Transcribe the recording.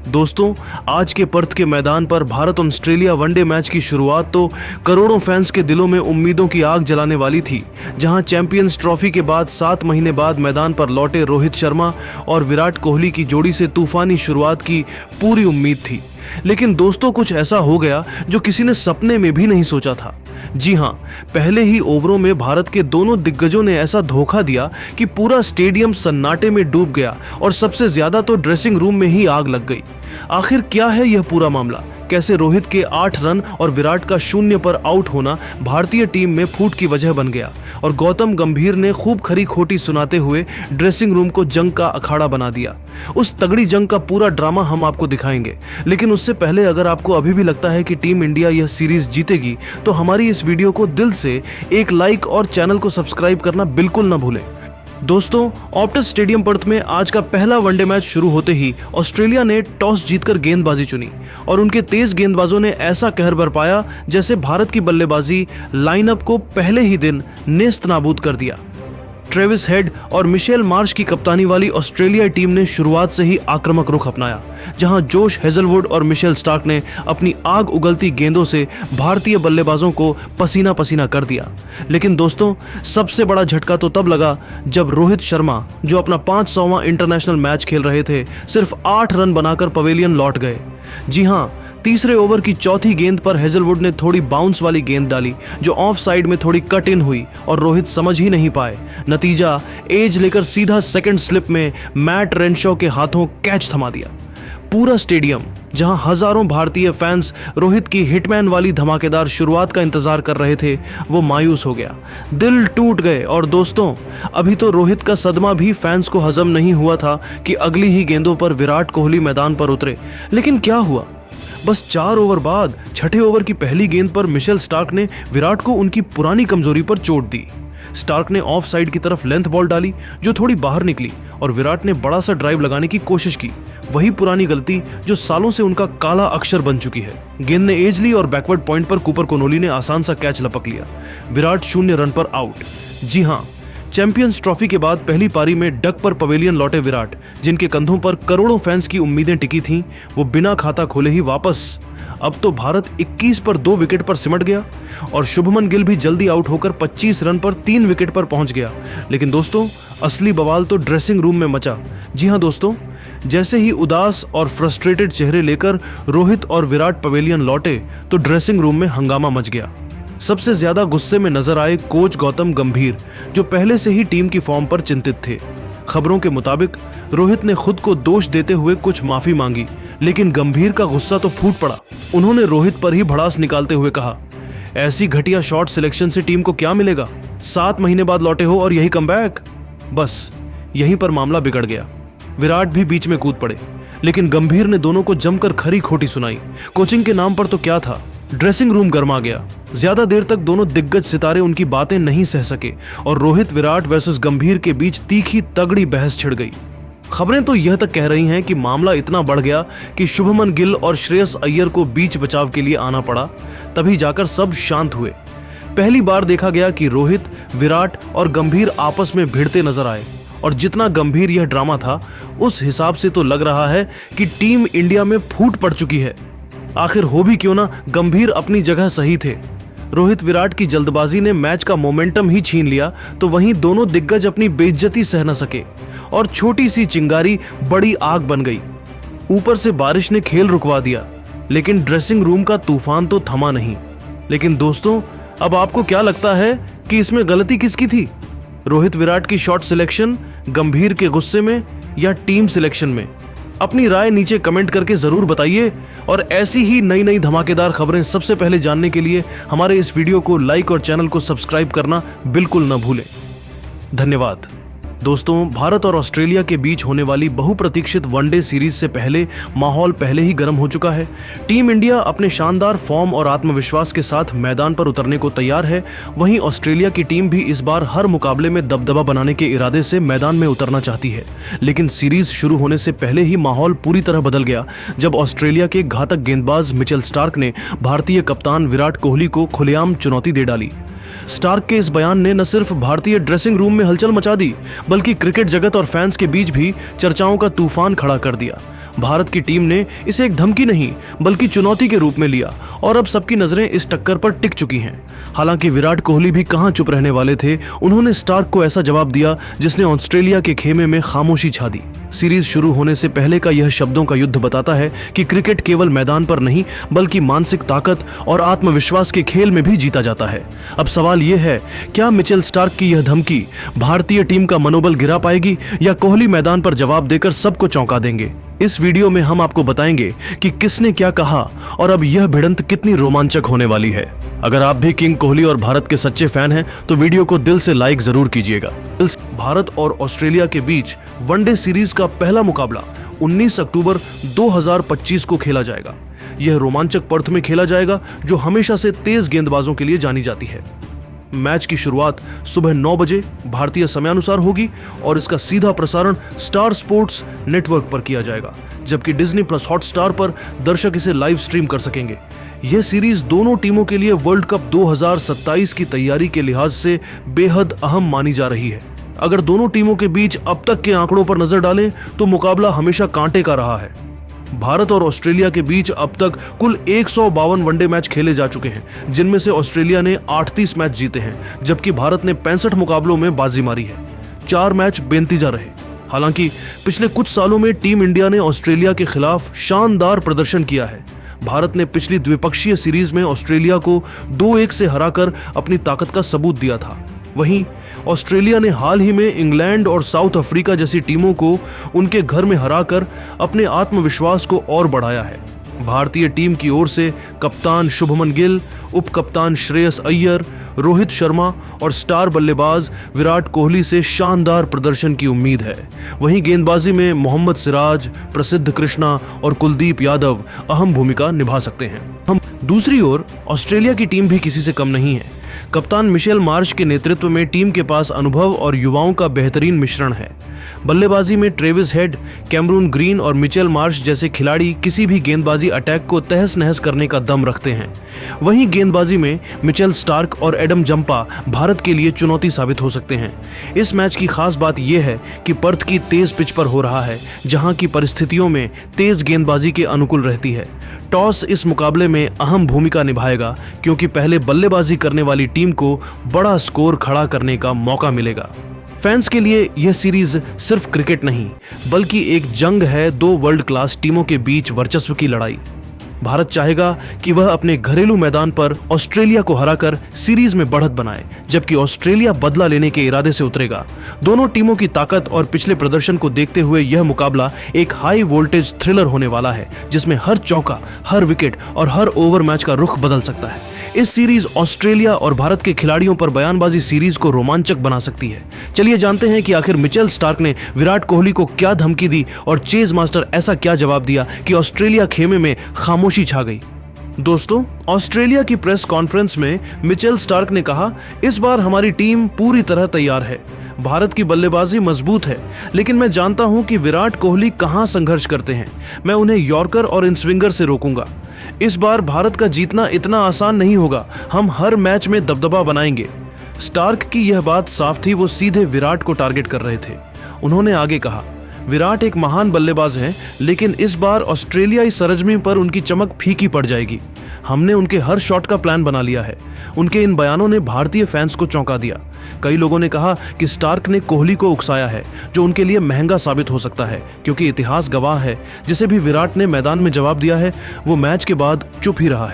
दोस्तों, आज के पर्थ के मैदान पर भारत ऑस्ट्रेलिया वनडे मैच की शुरुआत तो करोड़ों फैंस के दिलों में उम्मीदों की आग जलाने वाली थी, जहां चैंपियंस ट्रॉफी के बाद 7 महीने बाद मैदान पर लौटे रोहित शर्मा और विराट कोहली की जोड़ी से तूफानी शुरुआत की पूरी उम्मीद थी। लेकिन दोस्तों, कुछ ऐसा हो गया जो किसी ने सपने में भी नहीं सोचा था। जी हां, पहले ही ओवरों में भारत के दोनों दिग्गजों ने ऐसा धोखा दिया कि पूरा स्टेडियम सन्नाटे में डूब गया और सबसे ज्यादा तो ड्रेसिंग रूम में ही आग लग गई। आखिर क्या है यह पूरा मामला? कैसे रोहित के 8 रन और विराट का 0 पर आउट होना भारतीय टीम में फूट की वजह बन गया और गौतम गंभीर ने खूब खरी खोटी सुनाते हुए ड्रेसिंग रूम को जंग का अखाड़ा बना दिया। उस तगड़ी जंग का पूरा ड्रामा हम आपको दिखाएंगे, लेकिन उससे पहले अगर आपको अभी भी लगता है कि टीम इंडिया यह सीरीज जीतेगी तो हमारी इस वीडियो को दिल से एक लाइक और चैनल को सब्सक्राइब करना बिल्कुल न भूलें। दोस्तों, ऑप्टस स्टेडियम पर्थ में आज का पहला वनडे मैच शुरू होते ही ऑस्ट्रेलिया ने टॉस जीतकर गेंदबाजी चुनी और उनके तेज गेंदबाजों ने ऐसा कहर बरपाया जैसे भारत की बल्लेबाजी लाइनअप को पहले ही दिन नेस्त नाबूद कर दिया। ट्रेविस हेड और मिशेल मार्श की कप्तानी वाली ऑस्ट्रेलिया टीम ने शुरुआत से ही आक्रामक रुख अपनाया, जहां जोश हेजलवुड और मिशेल स्टार्क ने अपनी आग उगलती गेंदों से भारतीय बल्लेबाजों को पसीना पसीना कर दिया। लेकिन दोस्तों, सबसे बड़ा झटका तो तब लगा जब रोहित शर्मा, जो अपना 500वां इंटरनेशनल मैच खेल रहे थे, सिर्फ 8 रन बनाकर पवेलियन लौट गए। जी हां, तीसरे ओवर की चौथी गेंद पर हेजलवुड ने थोड़ी बाउंस वाली गेंद डाली जो ऑफ साइड में थोड़ी कट इन हुई और रोहित समझ ही नहीं पाए। नतीजा, एज लेकर सीधा सेकंड स्लिप में मैट रेनशॉ के हाथों कैच थमा दिया। पूरा स्टेडियम, जहां हजारों भारतीय फैंस रोहित की हिटमैन वाली धमाकेदार शुरुआत का इंतजार कर रहे थे, वो मायूस हो गया। दिल टूट गए। और दोस्तों, अभी तो रोहित का सदमा भी फैंस को हजम नहीं हुआ था कि अगली ही गेंदों पर विराट कोहली मैदान पर उतरे। लेकिन क्या हुआ? बस 4 ओवर बाद छठे ओवर की पहली गेंद पर मिशेल स्टार्क ने विराट को उनकी पुरानी कमजोरी पर चोट दी। स्टार्क ने ऑफ साइड की तरफ लेंथ बॉल डाली जो थोड़ी बाहर निकली और विराट ने बड़ा सा ड्राइव लगाने की कोशिश की। वही पुरानी गलती जो सालों से उनका काला अक्षर बन चुकी है। गेंद ने एज ली और बैकवर्ड पॉइंट पर कूपर कोनोली ने आसान सा कैच लपक लिया। विराट 0 रन पर आउट। जी हां, चैंपियंस ट्रॉफी के बाद पहली पारी में डक पर पवेलियन लौटे विराट, जिनके कंधों पर करोड़ों फैंस की उम्मीदें टिकी थीं, वो बिना खाता खोले ही वापस। अब तो भारत 21 पर 2 विकेट पर सिमट गया और शुभमन गिल भी जल्दी आउट होकर 25 रन पर 3 विकेट पर पहुंच गया। लेकिन दोस्तों, असली बवाल तो ड्रेसिंग रूम में मचा। जी हां दोस्तों, जैसे ही उदास और फ्रस्ट्रेटेड चेहरे लेकर रोहित और विराट पवेलियन लौटे तो ड्रेसिंग रूम में हंगामा मच गया। सबसे ज्यादा गुस्से में नजर आए कोच गौतम गंभीर, जो पहले से ही टीम की फॉर्म पर चिंतित थे। खबरों के मुताबिक रोहित ने खुद को दोष देते हुए कुछ माफी मांगी, लेकिन गंभीर का गुस्सा तो फूट पड़ा। उन्होंने रोहित पर ही भड़ास निकालते हुए कहा, ऐसी घटिया शॉट सिलेक्शन से टीम को क्या मिलेगा? 7 महीने बाद लौटे हो और यही कमबैक? बस यहीं पर मामला बिगड़ गया। विराट भी बीच में कूद पड़े, लेकिन गंभीर ने दोनों को जमकर खरी खोटी सुनाई। कोचिंग के नाम पर तो क्या था, ड्रेसिंग रूम गर्मा गया। ज्यादा देर तक दोनों दिग्गज सितारे उनकी बातें नहीं सह सके और रोहित विराट वर्सेस गंभीर के बीच तीखी तगड़ी बहस छिड़ गई। खबरें तो यह तक कह रही हैं कि मामला इतना बढ़ गया कि शुभमन गिल और श्रेयस अय्यर को बीच बचाव के लिए आना पड़ा। तभी जाकर सब शांत हुए। पहली बार देखा गया कि रोहित, विराट और गंभीर आपस में भिड़ते नजर आए और जितना गंभीर यह ड्रामा था, उस हिसाब से तो लग रहा है कि टीम इंडिया में फूट पड़ चुकी है। आखिर हो भी क्यों ना, गंभीर अपनी जगह सही थे। रोहित विराट की जल्दबाजी ने मैच का मोमेंटम ही छीन लिया, तो वहीं दोनों दिग्गज अपनी बेइज्जती सह न सके और छोटी सी चिंगारी बड़ी आग बन गई। ऊपर से बारिश ने खेल रुकवा दिया, लेकिन ड्रेसिंग रूम का तूफान तो थमा नहीं। लेकिन दोस्तों, अब आपको क्या लगता है कि इसमें गलती किसकी थी? रोहित विराट की शॉट सिलेक्शन, गंभीर के गुस्से में या टीम सिलेक्शन में? अपनी राय नीचे कमेंट करके जरूर बताइए और ऐसी ही नई नई धमाकेदार खबरें सबसे पहले जानने के लिए हमारे इस वीडियो को लाइक और चैनल को सब्सक्राइब करना बिल्कुल न भूलें। धन्यवाद। दोस्तों, भारत और ऑस्ट्रेलिया के बीच होने वाली बहुप्रतीक्षित वनडे सीरीज से पहले माहौल पहले ही गर्म हो चुका है। टीम इंडिया अपने शानदार फॉर्म और आत्मविश्वास के साथ मैदान पर उतरने को तैयार है। वहीं ऑस्ट्रेलिया की टीम भी इस बार हर मुकाबले में दबदबा बनाने के इरादे से मैदान में उतरना चाहती है। लेकिन सीरीज शुरू होने से पहले ही माहौल पूरी तरह बदल गया जब ऑस्ट्रेलिया के घातक गेंदबाज मिचेल स्टार्क ने भारतीय कप्तान विराट कोहली को खुलेआम चुनौती दे डाली। स्टार्क के इस बयान ने न सिर्फ भारतीय ड्रेसिंग रूम में हलचल मचा दी, बल्कि क्रिकेट जगत और फैंस के बीच भी चर्चाओं का तूफान खड़ा कर दिया। भारत की टीम ने इसे एक धमकी नहीं बल्कि चुनौती के रूप में लिया और अब सबकी नजरें इस टक्कर पर टिक चुकी हैं। हालांकि विराट कोहली भी कहां चुप रहने वाले थे, उन्होंने स्टार्क को ऐसा जवाब दिया जिसने ऑस्ट्रेलिया के खेमे में खामोशी छा दी। सीरीज शुरू होने से पहले का यह शब्दों का युद्ध बताता है कि क्रिकेट केवल मैदान पर नहीं बल्कि मानसिक ताकत और आत्मविश्वास के खेल में भी जीता जाता है। अब सवाल यह है, क्या मिचेल स्टार्क की यह धमकी भारतीय टीम का मनोबल गिरा पाएगी या कोहली मैदान पर जवाब देकर सबको चौंका देंगे? इस वीडियो में हम आपको बताएंगे कि किसने क्या कहा और अब यह भिड़ंत कितनी रोमांचक होने वाली है। अगर आप भी किंग कोहली और भारत के सच्चे फैन हैं तो वीडियो को दिल से लाइक जरूर कीजिएगा। भारत और ऑस्ट्रेलिया के बीच वनडे सीरीज का पहला मुकाबला 19 अक्टूबर 2025 को खेला जाएगा। यह रोमांचक पर्थ में खेला जाएगा जो हमेशा से तेज गेंदबाजों के लिए जानी जाती है। मैच की शुरुआत सुबह 9 बजे भारतीय समयानुसार होगी और इसका सीधा प्रसारण स्टार स्पोर्ट्स नेटवर्क पर किया जाएगा, जबकि डिज्नी प्लस हॉटस्टार पर दर्शक इसे लाइव स्ट्रीम कर सकेंगे। यह सीरीज दोनों टीमों के लिए वर्ल्ड कप 2027 की तैयारी के लिहाज से बेहद अहम मानी जा रही है। अगर दोनों टीमों के बीच अब तक के आंकड़ों पर नजर डालें तो मुकाबला हमेशा कांटे का रहा है। भारत और ऑस्ट्रेलिया के बीच अब तक कुल 152 वनडे मैच खेले जा चुके हैं, जिनमें से ऑस्ट्रेलिया ने 38 मैच जीते हैं, जबकि भारत ने 65 मुकाबलों में बाजी मारी है। 4 मैच बेनतीजा रहे। हालांकि पिछले कुछ सालों में टीम इंडिया ने ऑस्ट्रेलिया के खिलाफ शानदार प्रदर्शन किया है। भारत ने पिछली द्विपक्षीय सीरीज में ऑस्ट्रेलिया को 2-1 से हराकर अपनी ताकत का सबूत दिया था। वहीं ऑस्ट्रेलिया ने हाल ही में इंग्लैंड और साउथ अफ्रीका जैसी टीमों को उनके घर में हराकर अपने आत्मविश्वास को और बढ़ाया है। भारतीय टीम की ओर से कप्तान शुभमन गिल, उप कप्तान श्रेयस अय्यर, रोहित शर्मा और स्टार बल्लेबाज विराट कोहली से शानदार प्रदर्शन की उम्मीद है। वहीं गेंदबाजी में मोहम्मद सिराज, प्रसिद्ध कृष्णा और कुलदीप यादव अहम भूमिका निभा सकते हैं। दूसरी ओर ऑस्ट्रेलिया की टीम भी किसी से कम नहीं है। कप्तान मिशेल मार्श के नेतृत्व में टीम के पास अनुभव और युवाओं का बेहतरीन मिश्रण है। बल्लेबाजी में ट्रेविस हेड, कैमरून ग्रीन और मिचेल मार्श जैसे खिलाड़ी किसी भी गेंदबाजी अटैक को तहस नहस करने का दम रखते हैं। वहीं गेंदबाजी में मिचेल स्टार्क और एडम जंपा भारत के लिए चुनौती साबित हो सकते हैं। इस मैच की खास बात यह है कि पर्थ की तेज पिच पर हो रहा है, जहां की परिस्थितियों में तेज गेंदबाजी के अनुकूल रहती है। टॉस इस मुकाबले में अहम भूमिका निभाएगा क्योंकि पहले बल्लेबाजी करने वाली टीम को बड़ा स्कोर खड़ा करने का मौका मिलेगा। फैंस के लिए यह सीरीज सिर्फ क्रिकेट नहीं बल्कि एक जंग है, 2 वर्ल्ड क्लास टीमों के बीच वर्चस्व की लड़ाई। भारत चाहेगा कि वह अपने घरेलू मैदान पर ऑस्ट्रेलिया को हराकर सीरीज में बढ़त बनाए, जबकि ऑस्ट्रेलिया बदला लेने के इरादे से उतरेगा। दोनों टीमों की ताकत और पिछले प्रदर्शन को देखते हुए यह मुकाबला एक हाई वोल्टेज थ्रिलर होने वाला है, जिसमें हर चौका, हर विकेट और हर ओवर मैच का रुख बदल सकता है। इस सीरीज ऑस्ट्रेलिया और भारत के खिलाड़ियों पर बयानबाजी सीरीज को रोमांचक बना सकती है। चलिए जानते हैं कि आखिर मिचेल स्टार्क ने विराट कोहली को क्या धमकी दी और चेज मास्टर ऐसा क्या जवाब दिया कि ऑस्ट्रेलिया खेमे में खामोशी छा गई। दोस्तों, ऑस्ट्रेलिया की प्रेस कॉन्फ्रेंस में मिचेल स्टार्क ने कहा, इस बार हमारी टीम पूरी तरह तैयार है। भारत की बल्लेबाजी मजबूत है, लेकिन मैं जानता हूं कि विराट कोहली कहां संघर्ष करते हैं। मैं उन्हें यॉर्कर और इन स्विंगर से रोकूंगा। इस बार भारत का जीतना इतना आसान नहीं होगा। हम हर मैच में दबदबा बनाएंगे। स्टार्क की यह बात साफ थी, वो सीधे विराट को टारगेट कर रहे थे। उन्होंने आगे कहा, विराट एक महान बल्लेबाज हैं, लेकिन इस बार ऑस्ट्रेलियाई सरजमी पर उनकी चमक फीकी पड़ जाएगी। हमने उनके हर शॉट का प्लान बना लिया है। उनके इन बयानों ने भारतीय फैंस को चौंका दिया। कई लोगों ने कहा कि स्टार्क ने कोहली को उकसाया है, जो उनके लिए महंगा साबित हो सकता है, क्योंकि इतिहास गवाह है, जिसे भी विराट ने मैदान में जवाब दिया है वो मैच के बाद चुप ही रहा है।